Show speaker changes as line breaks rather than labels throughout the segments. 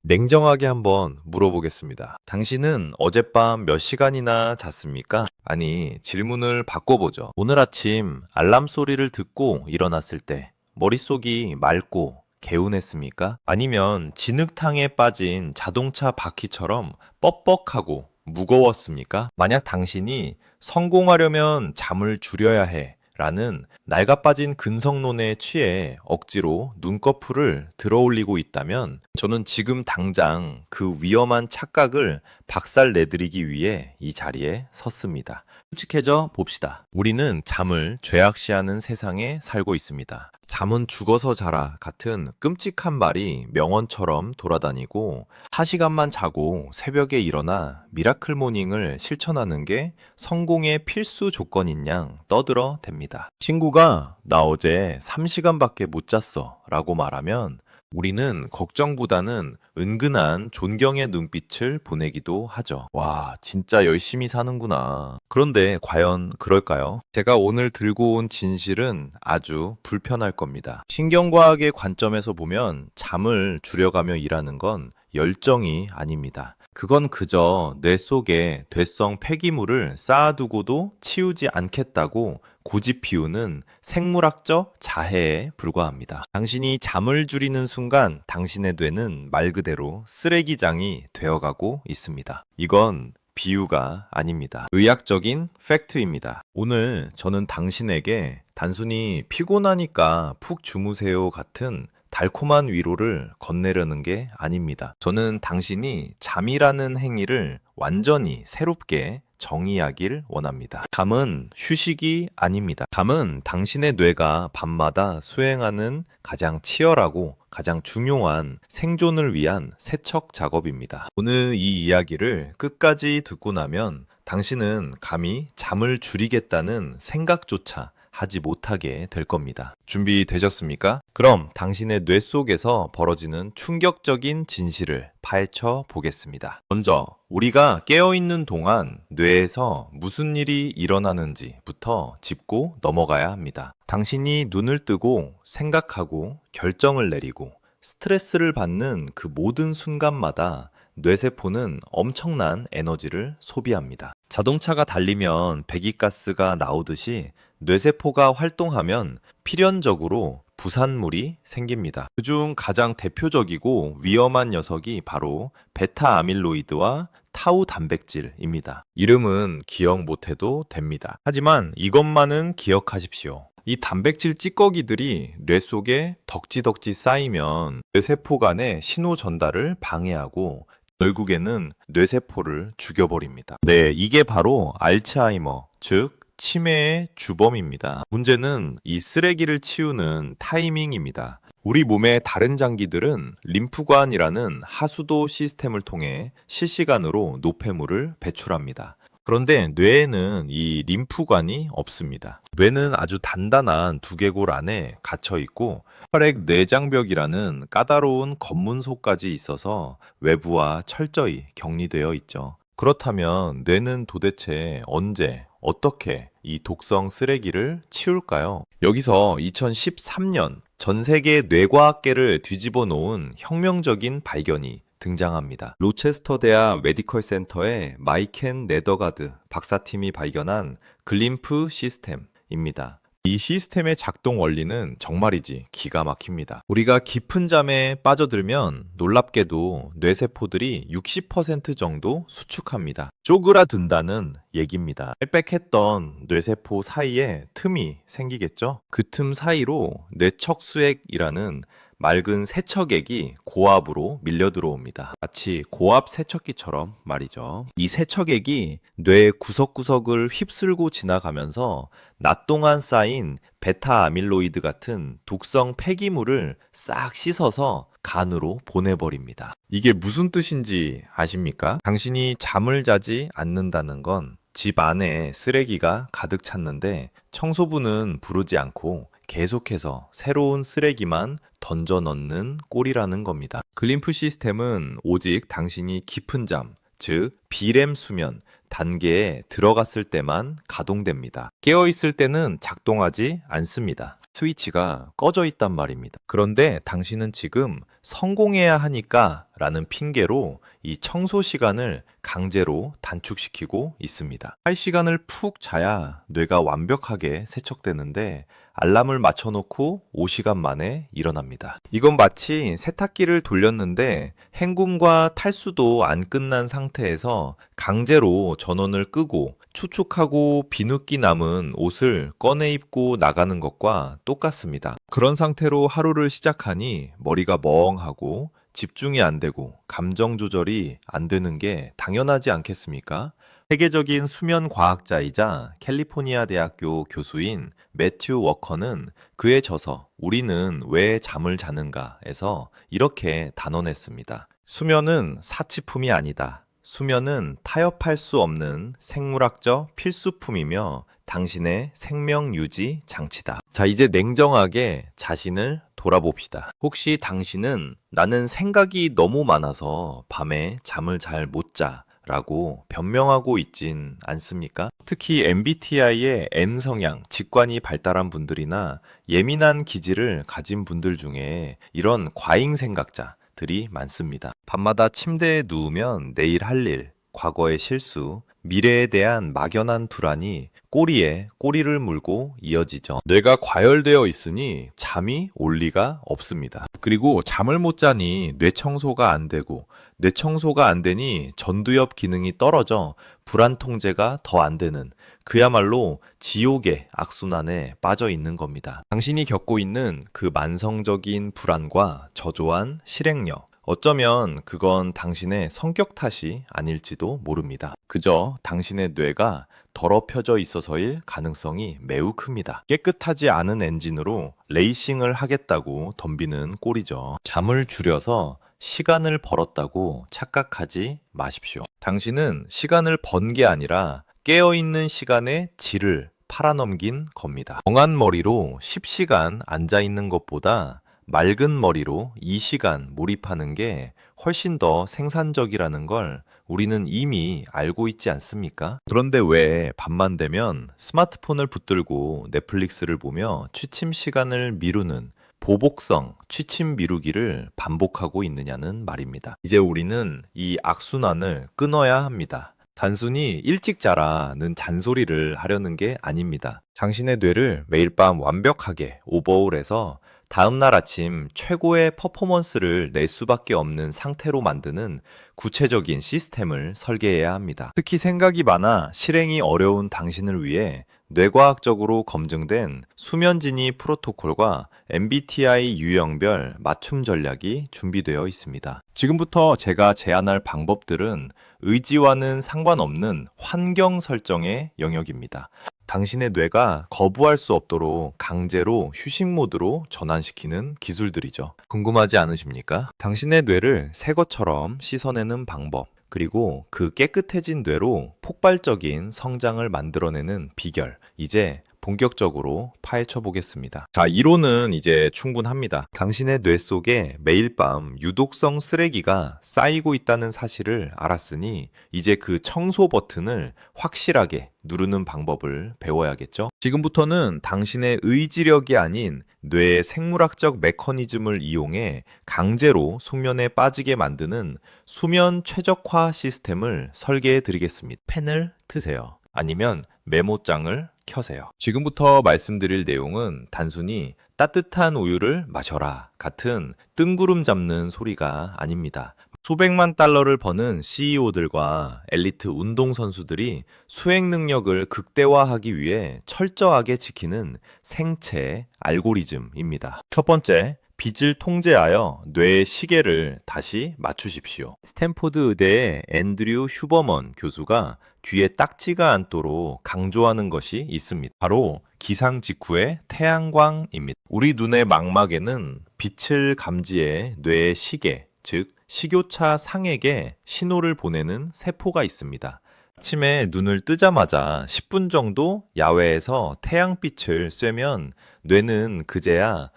냉정하게 한번 물어보겠습니다. 당신은 어젯밤 몇 시간이나 잤습니까? 아니, 질문을 바꿔보죠. 오늘 아침 알람 소리를 듣고 일어났을 때 머릿속이 맑고 개운했습니까? 아니면 진흙탕에 빠진 자동차 바퀴처럼 뻑뻑하고 무거웠습니까? 만약 당신이 성공하려면 잠을 줄여야 해 라는 낡아빠진 근성론에 취해 억지로 눈꺼풀을 들어올리고 있다면 저는 지금 당장 그 위험한 착각을 박살내드리기 위해 이 자리에 섰습니다. 솔직해져 봅시다. 우리는 잠을 죄악시하는 세상에 살고 있습니다. 잠은 죽어서 자라 같은 끔찍한 말이 명언처럼 돌아다니고 4시간만 자고 새벽에 일어나 미라클 모닝을 실천하는 게 성공의 필수 조건인 양 떠들어 댑니다. 친구가 나 어제 3시간밖에 못 잤어 라고 말하면 우리는 걱정보다는 은근한 존경의 눈빛을 보내기도 하죠. 와, 진짜 열심히 사는구나. 그런데 과연 그럴까요? 제가 오늘 들고 온 진실은 아주 불편할 겁니다. 신경과학의 관점에서 보면 잠을 줄여가며 일하는 건 열정이 아닙니다. 그건 그저 뇌 속에 뇌성 폐기물을 쌓아두고도 치우지 않겠다고 고집 피우는 생물학적 자해에 불과합니다. 당신이 잠을 줄이는 순간 당신의 뇌는 말 그대로 쓰레기장이 되어가고 있습니다. 이건 비유가 아닙니다. 의학적인 팩트입니다. 오늘 저는 당신에게 단순히 피곤하니까 푹 주무세요 같은 달콤한 위로를 건네려는 게 아닙니다. 저는 당신이 잠이라는 행위를 완전히 새롭게 정의하길 원합니다. 잠은 휴식이 아닙니다. 잠은 당신의 뇌가 밤마다 수행하는 가장 치열하고 가장 중요한 생존을 위한 세척 작업입니다. 오늘 이 이야기를 끝까지 듣고 나면 당신은 감히 잠을 줄이겠다는 생각조차 하지 못하게 될 겁니다. 준비되셨습니까? 그럼 당신의 뇌 속에서 벌어지는 충격적인 진실을 파헤쳐 보겠습니다. 먼저 우리가 깨어있는 동안 뇌에서 무슨 일이 일어나는지부터 짚고 넘어가야 합니다. 당신이 눈을 뜨고 생각하고 결정을 내리고 스트레스를 받는 그 모든 순간마다 뇌세포는 엄청난 에너지를 소비합니다. 자동차가 달리면 배기가스가 나오듯이 뇌세포가 활동하면 필연적으로 부산물이 생깁니다. 그중 가장 대표적이고 위험한 녀석이 바로 베타 아밀로이드와 타우 단백질입니다. 이름은 기억 못해도 됩니다. 하지만 이것만은 기억하십시오. 이 단백질 찌꺼기들이 뇌 속에 덕지덕지 쌓이면 뇌세포 간의 신호 전달을 방해하고 결국에는 뇌세포를 죽여버립니다. 네, 이게 바로 알츠하이머, 즉 치매의 주범입니다. 문제는 이 쓰레기를 치우는 타이밍입니다. 우리 몸의 다른 장기들은 림프관이라는 하수도 시스템을 통해 실시간으로 노폐물을 배출합니다. 그런데 뇌에는 이 림프관이 없습니다. 뇌는 아주 단단한 두개골 안에 갇혀 있고 혈액 내장벽이라는 까다로운 검문소까지 있어서 외부와 철저히 격리되어 있죠. 그렇다면 뇌는 도대체 언제, 어떻게 이 독성 쓰레기를 치울까요? 여기서 2013년 전 세계 뇌과학계를 뒤집어 놓은 혁명적인 발견이 등장합니다. 로체스터 대학 메디컬 센터의 마이켄 네더가드 박사팀이 발견한 글림프 시스템입니다. 이 시스템의 작동 원리는 정말이지 기가 막힙니다. 우리가 깊은 잠에 빠져들면 놀랍게도 뇌세포들이 60% 정도 수축합니다. 쪼그라든다는 얘기입니다. 빽빽했던 뇌세포 사이에 틈이 생기겠죠? 그 틈 사이로 뇌척수액이라는 맑은 세척액이 고압으로 밀려 들어옵니다. 마치 고압 세척기처럼 말이죠. 이 세척액이 뇌 구석구석을 휩쓸고 지나가면서 낮 동안 쌓인 베타 아밀로이드 같은 독성 폐기물을 싹 씻어서 간으로 보내버립니다. 이게 무슨 뜻인지 아십니까? 당신이 잠을 자지 않는다는 건 집 안에 쓰레기가 가득 찼는데 청소부는 부르지 않고 계속해서 새로운 쓰레기만 던져 넣는 꼴이라는 겁니다. 글림프 시스템은 오직 당신이 깊은 잠, 즉 비렘 수면 단계에 들어갔을 때만 가동됩니다. 깨어있을 때는 작동하지 않습니다. 스위치가 꺼져 있단 말입니다. 그런데 당신은 지금 성공해야 하니까 라는 핑계로 이 청소 시간을 강제로 단축시키고 있습니다. 할 시간을 푹 자야 뇌가 완벽하게 세척되는데 알람을 맞춰놓고 5시간 만에 일어납니다. 이건 마치 세탁기를 돌렸는데 헹굼과 탈수도 안 끝난 상태에서 강제로 전원을 끄고 축축하고 비누기 남은 옷을 꺼내 입고 나가는 것과 똑같습니다. 그런 상태로 하루를 시작하니 머리가 멍하고 집중이 안 되고 감정 조절이 안 되는 게 당연하지 않겠습니까? 세계적인 수면 과학자이자 캘리포니아 대학교 교수인 매튜 워커는 그에 져서 우리는 왜 잠을 자는가에서 이렇게 단언했습니다. 수면은 사치품이 아니다. 수면은 타협할 수 없는 생물학적 필수품이며 당신의 생명 유지 장치다. 자, 이제 냉정하게 자신을 돌아봅시다. 혹시 당신은 나는 생각이 너무 많아서 밤에 잠을 잘 못 자. 라고 변명하고 있진 않습니까? 특히 MBTI의 M 성향, 직관이 발달한 분들이나 예민한 기질을 가진 분들 중에 이런 과잉 생각자들이 많습니다. 밤마다 침대에 누우면 내일 할 일, 과거의 실수, 미래에 대한 막연한 불안이 꼬리에 꼬리를 물고 이어지죠. 뇌가 과열되어 있으니 잠이 올 리가 없습니다. 그리고 잠을 못 자니 뇌 청소가 안 되고 뇌 청소가 안 되니 전두엽 기능이 떨어져 불안 통제가 더 안 되는 그야말로 지옥의 악순환에 빠져 있는 겁니다. 당신이 겪고 있는 그 만성적인 불안과 저조한 실행력, 어쩌면 그건 당신의 성격 탓이 아닐지도 모릅니다. 그저 당신의 뇌가 더럽혀져 있어서일 가능성이 매우 큽니다. 깨끗하지 않은 엔진으로 레이싱을 하겠다고 덤비는 꼴이죠. 잠을 줄여서 시간을 벌었다고 착각하지 마십시오. 당신은 시간을 번 게 아니라 깨어있는 시간의 질을 팔아넘긴 겁니다. 멍한 머리로 10시간 앉아있는 것보다 맑은 머리로 2시간 몰입하는 게 훨씬 더 생산적이라는 걸 우리는 이미 알고 있지 않습니까? 그런데 왜 밤만 되면 스마트폰을 붙들고 넷플릭스를 보며 취침 시간을 미루는 보복성 취침 미루기를 반복하고 있느냐는 말입니다. 이제 우리는 이 악순환을 끊어야 합니다. 단순히 일찍 자라는 잔소리를 하려는 게 아닙니다. 당신의 뇌를 매일 밤 완벽하게 오버홀해서 다음날 아침 최고의 퍼포먼스를 낼 수밖에 없는 상태로 만드는 구체적인 시스템을 설계해야 합니다. 특히 생각이 많아 실행이 어려운 당신을 위해 뇌과학적으로 검증된 수면진의 프로토콜과 MBTI 유형별 맞춤 전략이 준비되어 있습니다. 지금부터 제가 제안할 방법들은 의지와는 상관없는 환경 설정의 영역입니다. 당신의 뇌가 거부할 수 없도록 강제로 휴식 모드로 전환시키는 기술들이죠. 궁금하지 않으십니까? 당신의 뇌를 새 것처럼 씻어내는 방법, 그리고 그 깨끗해진 뇌로 폭발적인 성장을 만들어내는 비결, 이제 본격적으로 파헤쳐 보겠습니다. 자, 이론은 이제 충분합니다. 당신의 뇌 속에 매일 밤 유독성 쓰레기가 쌓이고 있다는 사실을 알았으니 이제 그 청소 버튼을 확실하게 누르는 방법을 배워야겠죠? 지금부터는 당신의 의지력이 아닌 뇌의 생물학적 메커니즘을 이용해 강제로 숙면에 빠지게 만드는 수면 최적화 시스템을 설계해 드리겠습니다. 펜을 트세요. 아니면 메모장을 켜세요. 지금부터 말씀드릴 내용은 단순히 따뜻한 우유를 마셔라 같은 뜬구름 잡는 소리가 아닙니다. 수백만 달러를 버는 CEO들과 엘리트 운동선수들이 수행 능력을 극대화하기 위해 철저하게 지키는 생체 알고리즘입니다. 첫 번째, 빛을 통제하여 뇌의 시계를 다시 맞추십시오. 스탠포드 의대의 앤드류 슈버먼 교수가 귀에 딱지가 않도록 강조하는 것이 있습니다. 바로 기상 직후의 태양광입니다. 우리 눈의 망막에는 빛을 감지해 뇌의 시계, 즉 식교차 상에게 신호를 보내는 세포가 있습니다. 아침에 눈을 뜨자마자 10분 정도 야외에서 태양빛을 쐬면 뇌는 그제야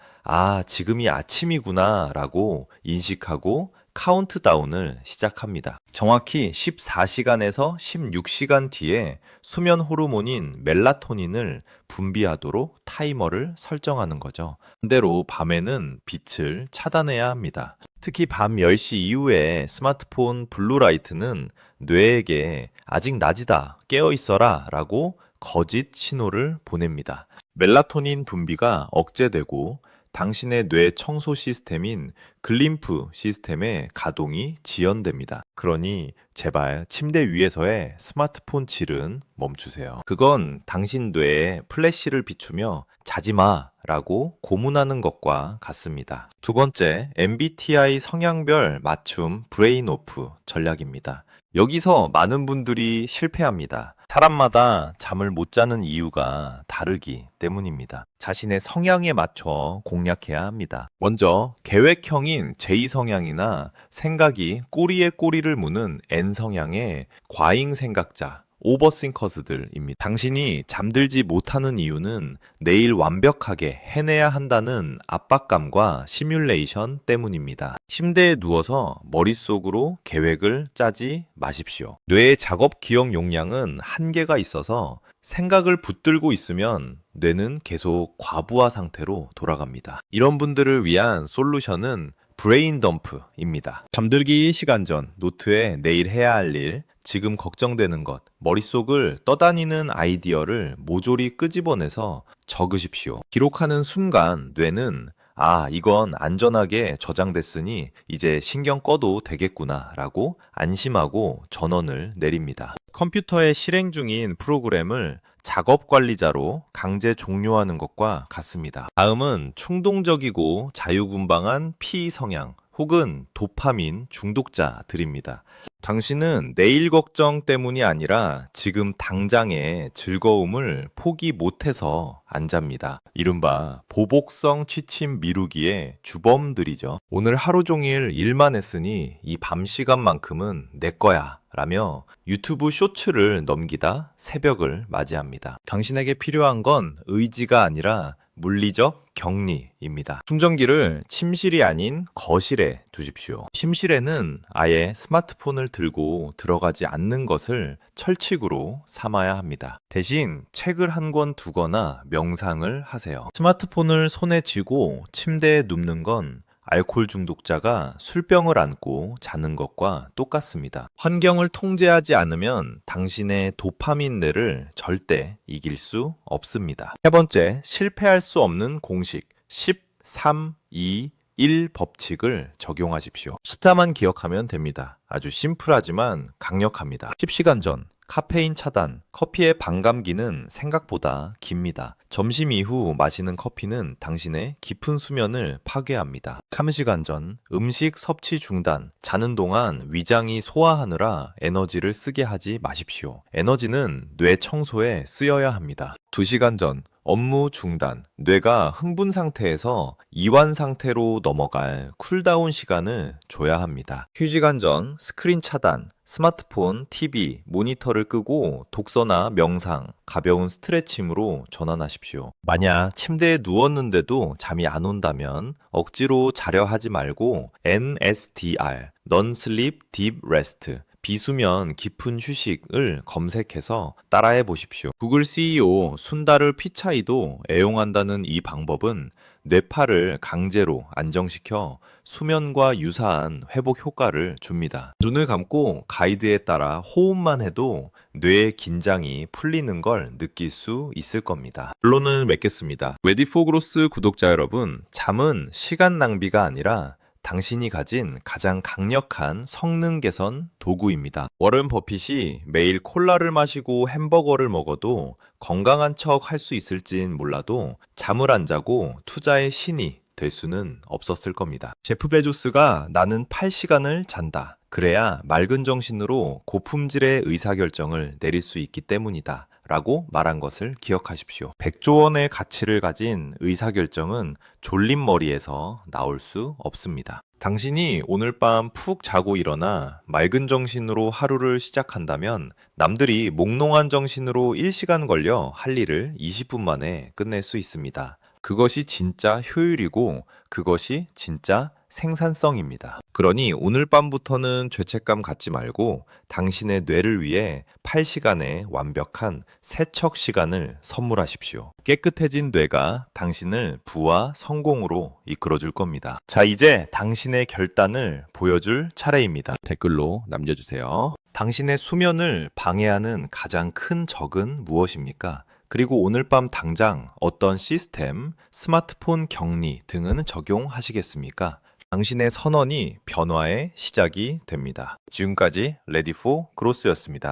지금이 아침이구나 라고 인식하고 카운트다운을 시작합니다. 정확히 14시간에서 16시간 뒤에 수면 호르몬인 멜라토닌을 분비하도록 타이머를 설정하는 거죠. 반대로 밤에는 빛을 차단해야 합니다. 특히 밤 10시 이후에 스마트폰 블루라이트는 뇌에게 아직 낮이다, 깨어 있어라 라고 거짓 신호를 보냅니다. 멜라토닌 분비가 억제되고 당신의 뇌 청소 시스템인 글림프 시스템의 가동이 지연됩니다. 그러니 제발 침대 위에서의 스마트폰 질은 멈추세요. 그건 당신 뇌에 플래시를 비추며 자지마 라고 고문하는 것과 같습니다. 두 번째, MBTI 성향별 맞춤 브레인 오프 전략입니다. 여기서 많은 분들이 실패합니다. 사람마다 잠을 못 자는 이유가 다르기 때문입니다. 자신의 성향에 맞춰 공략해야 합니다. 먼저 계획형인 J 성향이나 생각이 꼬리에 꼬리를 무는 N 성향의 과잉 생각자, 오버싱커스들입니다. 당신이 잠들지 못하는 이유는 내일 완벽하게 해내야 한다는 압박감과 시뮬레이션 때문입니다. 침대에 누워서 머릿속으로 계획을 짜지 마십시오. 뇌의 작업 기억 용량은 한계가 있어서 생각을 붙들고 있으면 뇌는 계속 과부하 상태로 돌아갑니다. 이런 분들을 위한 솔루션은 브레인 덤프입니다. 잠들기 시간 전 노트에 내일 해야 할 일, 지금 걱정되는 것, 머릿속을 떠다니는 아이디어를 모조리 끄집어내서 적으십시오. 기록하는 순간 뇌는 이건 안전하게 저장됐으니 이제 신경 꺼도 되겠구나 라고 안심하고 전원을 내립니다. 컴퓨터에 실행 중인 프로그램을 작업 관리자로 강제 종료하는 것과 같습니다. 다음은 충동적이고 자유분방한 P 성향 혹은 도파민 중독자들입니다. 당신은 내일 걱정 때문이 아니라 지금 당장의 즐거움을 포기 못해서 안 잡니다. 이른바 보복성 취침 미루기의 주범들이죠. 오늘 하루 종일 일만 했으니 이 밤 시간만큼은 내 거야 라며 유튜브 쇼츠를 넘기다 새벽을 맞이합니다. 당신에게 필요한 건 의지가 아니라 물리적 격리입니다. 충전기를 침실이 아닌 거실에 두십시오. 침실에는 아예 스마트폰을 들고 들어가지 않는 것을 철칙으로 삼아야 합니다. 대신 책을 한 권 두거나 명상을 하세요. 스마트폰을 손에 쥐고 침대에 눕는 건 알코올 중독자가 술병을 안고 자는 것과 똑같습니다. 환경을 통제하지 않으면 당신의 도파민뇌를 절대 이길 수 없습니다. 세 번째, 실패할 수 없는 공식 13, 2, 1 법칙을 적용하십시오. 숫자만 기억하면 됩니다. 아주 심플하지만 강력합니다. 10시간 전 카페인 차단, 커피의 반감기는 생각보다 깁니다. 점심 이후 마시는 커피는 당신의 깊은 수면을 파괴합니다. 3시간 전 음식 섭취 중단, 자는 동안 위장이 소화하느라 에너지를 쓰게 하지 마십시오. 에너지는 뇌 청소에 쓰여야 합니다. 2시간 전 업무 중단, 뇌가 흥분 상태에서 이완 상태로 넘어갈 쿨다운 시간을 줘야 합니다. 휴식한 전 스크린 차단, 스마트폰, TV, 모니터를 끄고 독서나 명상, 가벼운 스트레칭으로 전환하십시오. 만약 침대에 누웠는데도 잠이 안 온다면 억지로 자려 하지 말고 NSDR, Non-Sleep Deep Rest, 비수면 깊은 휴식을 검색해서 따라해 보십시오. 구글 CEO 순다르 피차이도 애용한다는 이 방법은 뇌파를 강제로 안정시켜 수면과 유사한 회복 효과를 줍니다. 눈을 감고 가이드에 따라 호흡만 해도 뇌의 긴장이 풀리는 걸 느낄 수 있을 겁니다. 결론을 맺겠습니다. 레디포그로스 구독자 여러분, 잠은 시간 낭비가 아니라 당신이 가진 가장 강력한 성능 개선 도구입니다. 워런 버핏이 매일 콜라를 마시고 햄버거를 먹어도 건강한 척 할 수 있을진 몰라도 잠을 안 자고 투자의 신이 될 수는 없었을 겁니다. 제프 베조스가 나는 8시간을 잔다. 그래야 맑은 정신으로 고품질의 의사결정을 내릴 수 있기 때문이다. 라고 말한 것을 기억하십시오. 100조 원의 가치를 가진 의사결정은 졸린 머리에서 나올 수 없습니다. 당신이 오늘 밤 푹 자고 일어나 맑은 정신으로 하루를 시작한다면 남들이 몽롱한 정신으로 1시간 걸려 할 일을 20분 만에 끝낼 수 있습니다. 그것이 진짜 효율이고 그것이 진짜 생산성입니다. 그러니 오늘 밤부터는 죄책감 갖지 말고 당신의 뇌를 위해 8시간의 완벽한 세척 시간을 선물하십시오. 깨끗해진 뇌가 당신을 부와 성공으로 이끌어줄 겁니다. 자, 이제 당신의 결단을 보여줄 차례입니다.
댓글로 남겨주세요.
당신의 수면을 방해하는 가장 큰 적은 무엇입니까? 그리고 오늘 밤 당장 어떤 시스템, 스마트폰 격리 등은 적용하시겠습니까? 당신의 선언이 변화의 시작이 됩니다. 지금까지 레디 포 그로스였습니다.